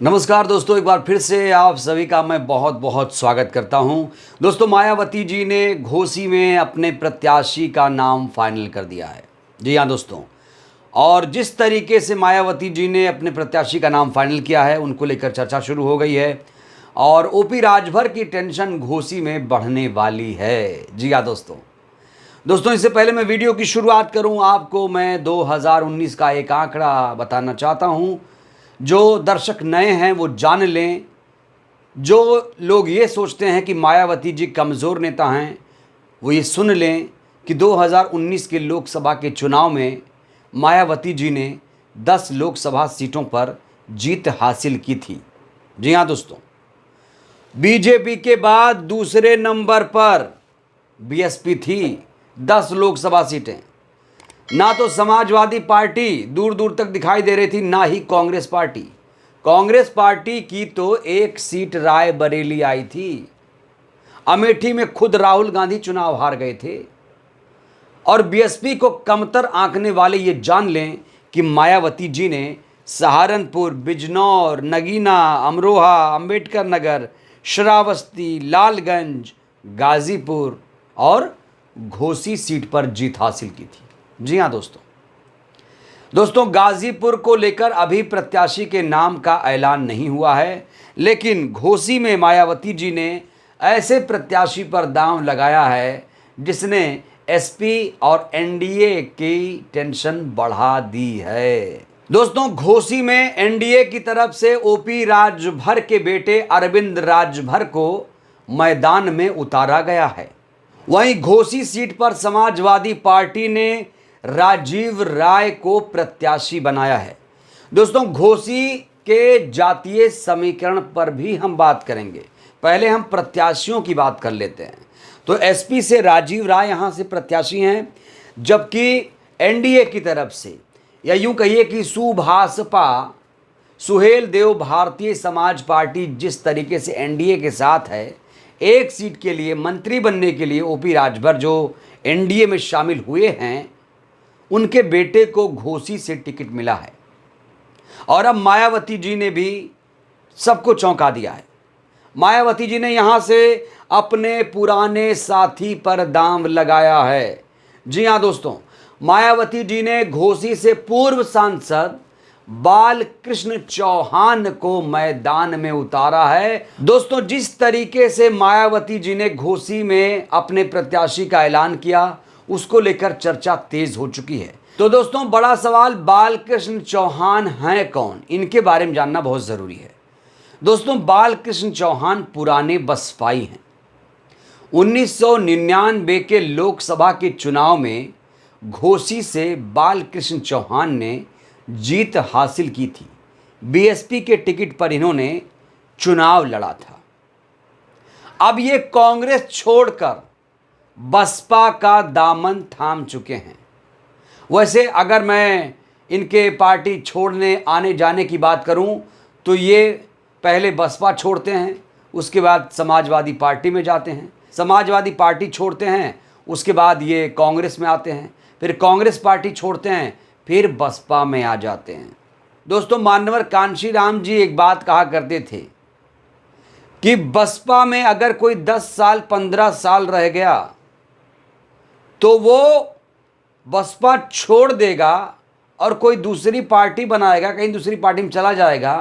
नमस्कार दोस्तों, एक बार फिर से आप सभी का मैं बहुत बहुत स्वागत करता हूं। दोस्तों, मायावती जी ने घोसी में अपने प्रत्याशी का नाम फाइनल कर दिया है। जी हाँ दोस्तों, और जिस तरीके से मायावती जी ने अपने प्रत्याशी का नाम फाइनल किया है, उनको लेकर चर्चा शुरू हो गई है और ओपी राजभर की टेंशन घोसी में बढ़ने वाली है। जी हाँ दोस्तों, इससे पहले मैं वीडियो की शुरुआत करूं, आपको मैं 2019 का एक आंकड़ा बताना चाहता हूं। जो दर्शक नए हैं वो जान लें। जो लोग ये सोचते हैं कि मायावती जी कमज़ोर नेता हैं, वो ये सुन लें कि 2019 के लोकसभा के चुनाव में मायावती जी ने 10 लोकसभा सीटों पर जीत हासिल की थी। जी हाँ दोस्तों, बीजेपी के बाद दूसरे नंबर पर बीएसपी थी, 10 लोकसभा सीटें। ना तो समाजवादी पार्टी दूर दूर तक दिखाई दे रही थी, ना ही कांग्रेस पार्टी। कांग्रेस पार्टी की तो एक सीट रायबरेली आई थी। अमेठी में खुद राहुल गांधी चुनाव हार गए थे। और बीएसपी को कमतर आंकने वाले ये जान लें कि मायावती जी ने सहारनपुर, बिजनौर, नगीना, अमरोहा, अंबेडकर नगर, श्रावस्ती, लालगंज, गाजीपुर और घोसी सीट पर जीत हासिल की थी। जी हाँ दोस्तों, गाजीपुर को लेकर अभी प्रत्याशी के नाम का ऐलान नहीं हुआ है, लेकिन घोसी में मायावती जी ने ऐसे प्रत्याशी पर दांव लगाया है जिसने एसपी और एनडीए की टेंशन बढ़ा दी है। दोस्तों, घोसी में एनडीए की तरफ से ओपी राजभर के बेटे अरविंद राजभर को मैदान में उतारा गया है। वहीं घोसी सीट पर समाजवादी पार्टी ने राजीव राय को प्रत्याशी बनाया है। दोस्तों, घोसी के जातीय समीकरण पर भी हम बात करेंगे, पहले हम प्रत्याशियों की बात कर लेते हैं। तो एसपी से राजीव राय यहां से प्रत्याशी हैं, जबकि एनडीए की तरफ से, या यूं कहिए कि सुभाषपा, सुहेल देव भारतीय समाज पार्टी जिस तरीके से एनडीए के साथ है, एक सीट के लिए मंत्री बनने के लिए ओपी राजभर जो एनडीए में शामिल हुए हैं, उनके बेटे को घोसी से टिकट मिला है। और अब मायावती जी ने भी सबको चौंका दिया है। मायावती जी ने यहां से अपने पुराने साथी पर दांव लगाया है। जी हां दोस्तों, मायावती जी ने घोसी से पूर्व सांसद बालकृष्ण चौहान को मैदान में उतारा है। दोस्तों, जिस तरीके से मायावती जी ने घोसी में अपने प्रत्याशी का ऐलान किया, उसको लेकर चर्चा तेज हो चुकी है। तो दोस्तों, बड़ा सवाल, बालकृष्ण चौहान हैं कौन, इनके बारे में जानना बहुत जरूरी है। दोस्तों, बालकृष्ण चौहान पुराने बसपाई हैं। 1999 के लोकसभा के चुनाव में घोसी से बालकृष्ण चौहान ने जीत हासिल की थी। बीएसपी के टिकट पर इन्होंने चुनाव लड़ा था। अब ये कांग्रेस छोड़कर बसपा का दामन थाम चुके हैं। वैसे अगर मैं इनके पार्टी छोड़ने आने जाने की बात करूं, तो ये पहले बसपा छोड़ते हैं, उसके बाद समाजवादी पार्टी में जाते हैं, समाजवादी पार्टी छोड़ते हैं, उसके बाद ये कांग्रेस में आते हैं, फिर कांग्रेस पार्टी छोड़ते हैं, फिर बसपा में आ जाते हैं। दोस्तों, मान्यवर कांशीराम जी एक बात कहा करते थे कि बसपा में अगर कोई 10 साल 15 साल रह गया तो वो बसपा छोड़ देगा और कोई दूसरी पार्टी बनाएगा, कहीं दूसरी पार्टी में चला जाएगा,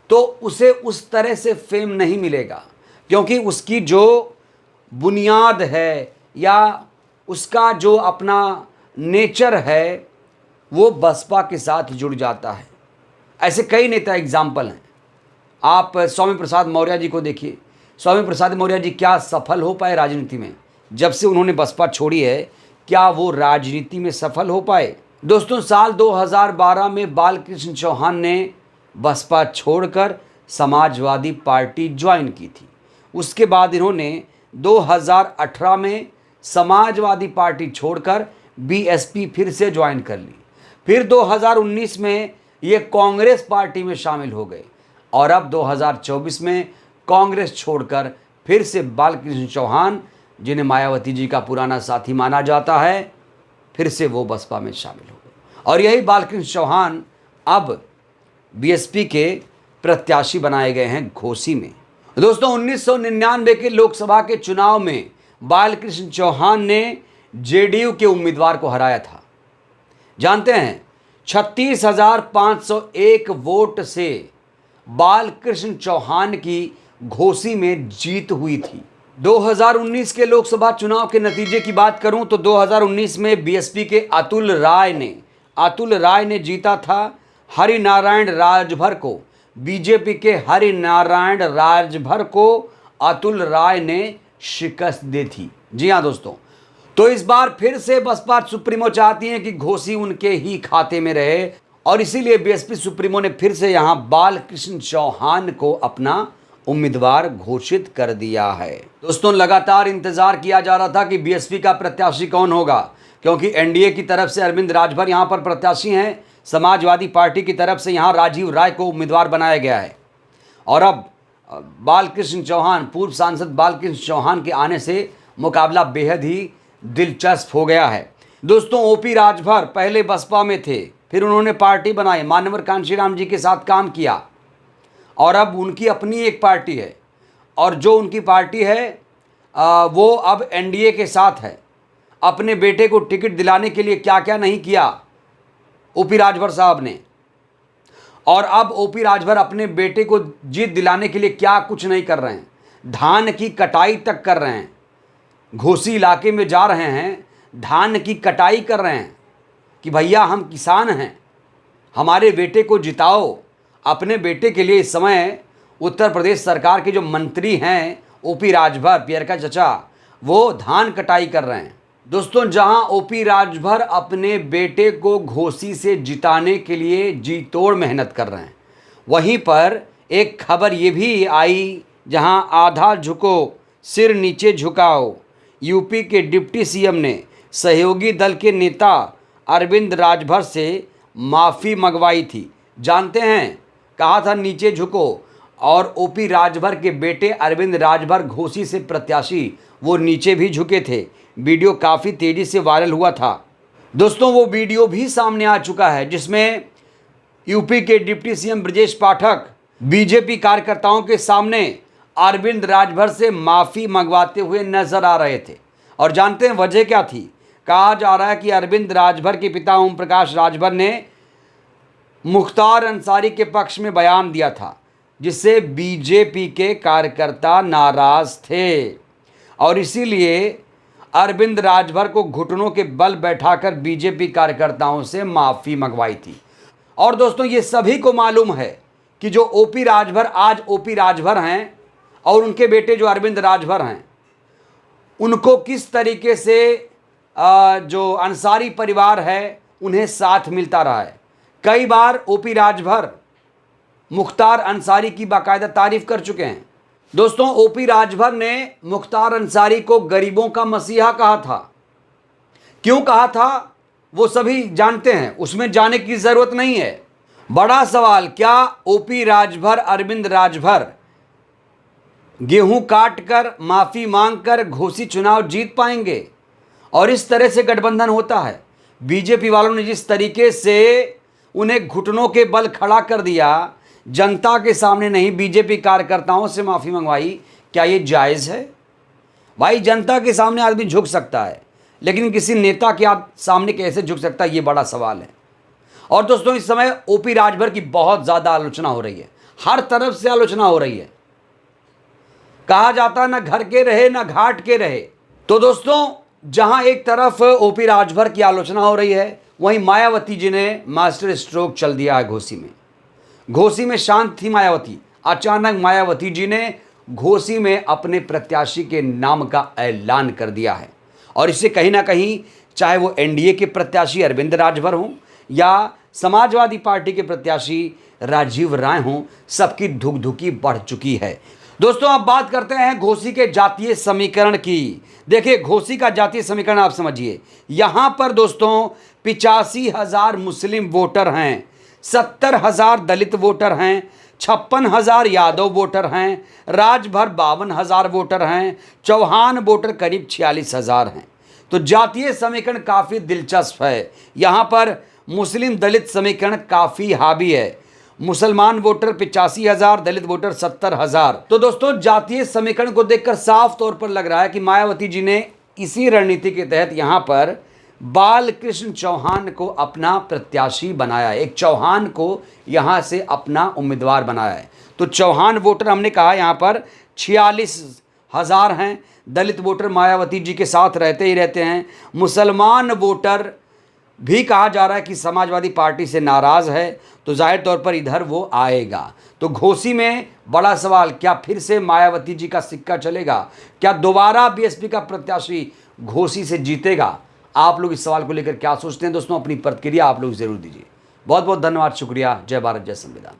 तो उसे उस तरह से फेम नहीं मिलेगा, क्योंकि उसकी जो बुनियाद है या उसका जो अपना नेचर है वो बसपा के साथ जुड़ जाता है। ऐसे कई नेता एग्जाम्पल हैं। आप स्वामी प्रसाद मौर्य जी को देखिए। स्वामी प्रसाद मौर्य जी क्या सफल हो पाए राजनीति में? जब से उन्होंने बसपा छोड़ी है, क्या वो राजनीति में सफल हो पाए? दोस्तों, साल 2012 में बालकृष्ण चौहान ने बसपा छोड़कर समाजवादी पार्टी ज्वाइन की थी। उसके बाद इन्होंने 2018 में समाजवादी पार्टी छोड़कर बीएसपी फिर से ज्वाइन कर ली। फिर 2019 में ये कांग्रेस पार्टी में शामिल हो गए और अब 2024 में कांग्रेस छोड़कर फिर से बालकृष्ण चौहान, जिन्हें मायावती जी का पुराना साथी माना जाता है, फिर से वो बसपा में शामिल हो गए। और यही बालकृष्ण चौहान अब बीएसपी के प्रत्याशी बनाए गए हैं घोसी में। दोस्तों 1999 के लोकसभा के चुनाव में बालकृष्ण चौहान ने जेडीयू के उम्मीदवार को हराया था। जानते हैं 36,501 वोट से बालकृष्ण चौहान की घोसी में जीत हुई थी। 2019 के लोकसभा चुनाव के नतीजे की बात करूं तो 2019 में बीएसपी के अतुल राय ने जीता था। हरिनारायण राजभर को, बीजेपी के हरिनारायण राजभर को अतुल राय ने शिकस्त दी थी। जी हां दोस्तों, तो इस बार फिर से बसपा सुप्रीमो चाहती हैं कि घोसी उनके ही खाते में रहे और इसीलिए बीएसपी सुप्रीमो ने फिर से यहां बालकृष्ण चौहान को अपना उम्मीदवार घोषित कर दिया है। दोस्तों लगातार इंतजार किया जा रहा था कि बीएसपी का प्रत्याशी कौन होगा, क्योंकि एनडीए की तरफ से अरविंद राजभर यहां पर प्रत्याशी हैं, समाजवादी पार्टी की तरफ से यहां राजीव राय को उम्मीदवार बनाया गया है और अब बालकृष्ण चौहान, पूर्व सांसद बालकृष्ण चौहान के आने से मुकाबला बेहद ही दिलचस्प हो गया है। दोस्तों ओपी राजभर पहले बसपा में थे, फिर उन्होंने पार्टी बनाई, मान्यवर कांशीराम जी के साथ काम किया और अब उनकी अपनी एक पार्टी है और जो उनकी पार्टी है वो अब एनडीए के साथ है। अपने बेटे को टिकट दिलाने के लिए क्या क्या नहीं किया ओपी राजभर साहब ने, और अब ओपी राजभर अपने बेटे को जीत दिलाने के लिए क्या कुछ नहीं कर रहे हैं। धान की कटाई तक कर रहे हैं, घोसी इलाके में जा रहे हैं, धान की कटाई कर रहे हैं कि भैया हम किसान हैं, हमारे बेटे को जिताओ। अपने बेटे के लिए इस समय उत्तर प्रदेश सरकार के जो मंत्री हैं ओपी राजभर, पियरका चचा, वो धान कटाई कर रहे हैं। दोस्तों जहां ओपी राजभर अपने बेटे को घोसी से जिताने के लिए जी तोड़ मेहनत कर रहे हैं, वहीं पर एक खबर ये भी आई जहां आधा झुको सिर नीचे झुकाओ, यूपी के डिप्टी सीएम ने सहयोगी दल के नेता अरविंद राजभर से माफ़ी मंगवाई थी। जानते हैं, कहा था नीचे झुको, और ओपी राजभर के बेटे अरविंद राजभर घोसी से प्रत्याशी, वो नीचे भी झुके थे। वीडियो काफ़ी तेज़ी से वायरल हुआ था। दोस्तों वो वीडियो भी सामने आ चुका है जिसमें यूपी के deputy CM Brajesh Pathak BJP कार्यकर्ताओं के सामने अरविंद राजभर से माफ़ी मंगवाते हुए नजर आ रहे थे। और जानते हैं वजह क्या थी? कहा जा रहा है कि अरविंद राजभर के पिता ओम प्रकाश राजभर ने मुख्तार अंसारी के पक्ष में बयान दिया था, जिससे बीजेपी के कार्यकर्ता नाराज थे और इसीलिए अरविंद राजभर को घुटनों के बल बैठाकर बीजेपी कार्यकर्ताओं से माफ़ी मंगवाई थी। और दोस्तों ये सभी को मालूम है कि जो ओपी राजभर आज ओपी राजभर हैं और उनके बेटे जो अरविंद राजभर हैं, उनको किस तरीके से जो अंसारी परिवार है उन्हें साथ मिलता रहा है। कई बार ओपी राजभर मुख्तार अंसारी की बाकायदा तारीफ कर चुके हैं। दोस्तों ओपी राजभर ने मुख्तार अंसारी को गरीबों का मसीहा कहा था। क्यों कहा था वो सभी जानते हैं, उसमें जाने की ज़रूरत नहीं है। बड़ा सवाल, क्या ओपी राजभर, अरविंद राजभर गेहूं काट कर माफ़ी मांग कर घोसी चुनाव जीत पाएंगे? और इस तरह से गठबंधन होता है। बीजेपी वालों ने जिस तरीके से उन्हें घुटनों के बल खड़ा कर दिया, जनता के सामने नहीं बीजेपी कार्यकर्ताओं से माफ़ी मंगवाई, क्या ये जायज़ है? भाई जनता के सामने आदमी झुक सकता है, लेकिन किसी नेता के सामने कैसे झुक सकता है, ये बड़ा सवाल है। और दोस्तों इस समय ओपी राजभर की बहुत ज़्यादा आलोचना हो रही है, हर तरफ से आलोचना हो रही है। कहा जाता है ना घर के रहे ना घाट के रहे। तो दोस्तों जहां एक तरफ ओपी राजभर की आलोचना हो रही है, वहीं मायावती जी ने मास्टर स्ट्रोक चल दिया है घोसी में। घोसी में शांत थी मायावती, अचानक मायावती जी ने घोसी में अपने प्रत्याशी के नाम का ऐलान कर दिया है। और इससे कहीं ना कहीं चाहे वो एनडीए के प्रत्याशी अरविंद राजभर हों या समाजवादी पार्टी के प्रत्याशी राजीव राय हों, सबकी धुकधुकी बढ़ चुकी है। दोस्तों अब बात करते हैं घोसी के जातीय समीकरण की। देखिए घोसी का जातीय समीकरण आप समझिए। यहाँ पर दोस्तों 85,000 मुस्लिम वोटर हैं, 70,000 दलित वोटर हैं, 56,000 यादव वोटर हैं, राजभर 52,000 वोटर हैं, चौहान वोटर करीब 46,000 हैं। तो जातीय समीकरण काफ़ी दिलचस्प है। यहाँ पर मुस्लिम दलित समीकरण काफ़ी हावी है। मुसलमान वोटर 85,000, दलित वोटर 70,000। तो दोस्तों जातीय समीकरण को देखकर साफ तौर पर लग रहा है कि मायावती जी ने इसी रणनीति के तहत यहां पर बालकृष्ण चौहान को अपना प्रत्याशी बनाया, एक चौहान को यहां से अपना उम्मीदवार बनाया है। तो चौहान वोटर हमने कहा यहां पर 46,000 हैं। दलित वोटर मायावती जी के साथ रहते ही रहते हैं। मुसलमान वोटर भी कहा जा रहा है कि समाजवादी पार्टी से नाराज है, तो जाहिर तौर पर इधर वो आएगा। तो घोसी में बड़ा सवाल, क्या फिर से मायावती जी का सिक्का चलेगा? क्या दोबारा बीएसपी का प्रत्याशी घोसी से जीतेगा? आप लोग इस सवाल को लेकर क्या सोचते हैं दोस्तों? अपनी प्रतिक्रिया आप लोग जरूर दीजिए। बहुत बहुत धन्यवाद, शुक्रिया। जय भारत, जय संविधान।